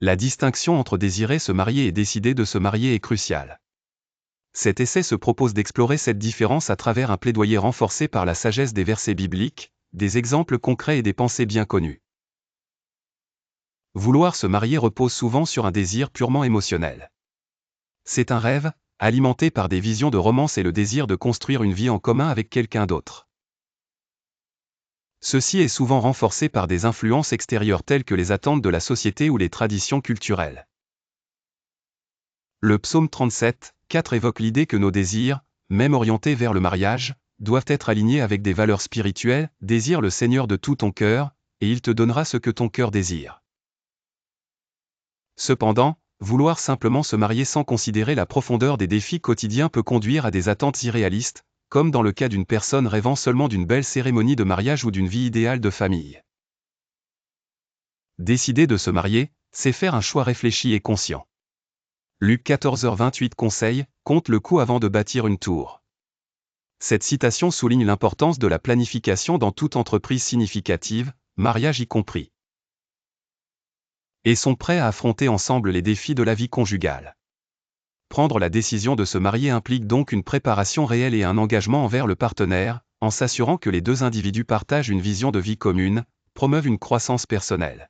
La distinction entre désirer se marier et décider de se marier est cruciale. Cet essai se propose d'explorer cette différence à travers un plaidoyer renforcé par la sagesse des versets bibliques, des exemples concrets et des pensées bien connues. Vouloir se marier repose souvent sur un désir purement émotionnel. C'est un rêve, alimenté par des visions de romance et le désir de construire une vie en commun avec quelqu'un d'autre. Ceci est souvent renforcé par des influences extérieures telles que les attentes de la société ou les traditions culturelles. Le psaume 37, 4 évoque l'idée que nos désirs, même orientés vers le mariage, doivent être alignés avec des valeurs spirituelles. Désire le Seigneur de tout ton cœur, et il te donnera ce que ton cœur désire. Cependant, vouloir simplement se marier sans considérer la profondeur des défis quotidiens peut conduire à des attentes irréalistes, comme dans le cas d'une personne rêvant seulement d'une belle cérémonie de mariage ou d'une vie idéale de famille. Décider de se marier, c'est faire un choix réfléchi et conscient. Luc 14h28 conseille, compte le coût avant de bâtir une tour. Cette citation souligne l'importance de la planification dans toute entreprise significative, mariage y compris. Et sont prêts à affronter ensemble les défis de la vie conjugale. Prendre la décision de se marier implique donc une préparation réelle et un engagement envers le partenaire, en s'assurant que les deux individus partagent une vision de vie commune, promeuvent une croissance personnelle.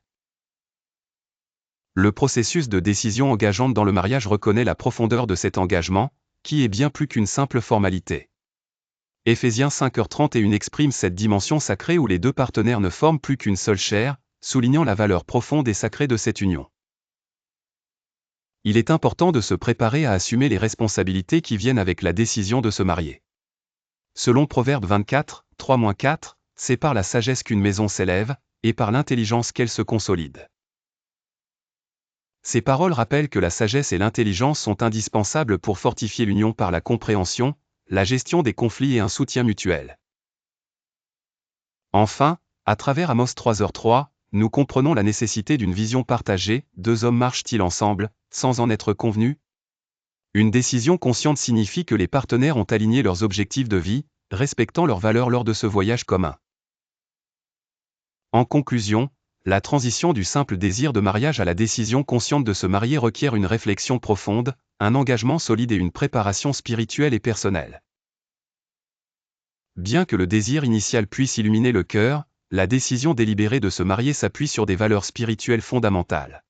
Le processus de décision engageante dans le mariage reconnaît la profondeur de cet engagement, qui est bien plus qu'une simple formalité. Éphésiens 5h31 exprime cette dimension sacrée où les deux partenaires ne forment plus qu'une seule chair, soulignant la valeur profonde et sacrée de cette union. Il est important de se préparer à assumer les responsabilités qui viennent avec la décision de se marier. Selon Proverbe 24, 3-4, c'est par la sagesse qu'une maison s'élève, et par l'intelligence qu'elle se consolide. Ces paroles rappellent que la sagesse et l'intelligence sont indispensables pour fortifier l'union par la compréhension, la gestion des conflits et un soutien mutuel. Enfin, à travers Amos 3h3, nous comprenons la nécessité d'une vision partagée. Deux hommes marchent-ils ensemble, sans en être convenus? Une décision consciente signifie que les partenaires ont aligné leurs objectifs de vie, respectant leurs valeurs lors de ce voyage commun. En conclusion, la transition du simple désir de mariage à la décision consciente de se marier requiert une réflexion profonde, un engagement solide et une préparation spirituelle et personnelle. Bien que le désir initial puisse illuminer le cœur, la décision délibérée de se marier s'appuie sur des valeurs spirituelles fondamentales.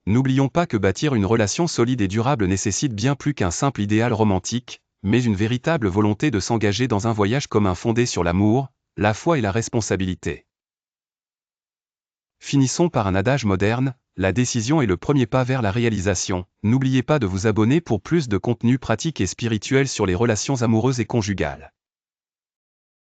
N'oublions pas que bâtir une relation solide et durable nécessite bien plus qu'un simple idéal romantique, mais une véritable volonté de s'engager dans un voyage commun fondé sur l'amour, la foi et la responsabilité. Finissons par un adage moderne, la décision est le premier pas vers la réalisation. N'oubliez pas de vous abonner pour plus de contenu pratique et spirituel sur les relations amoureuses et conjugales.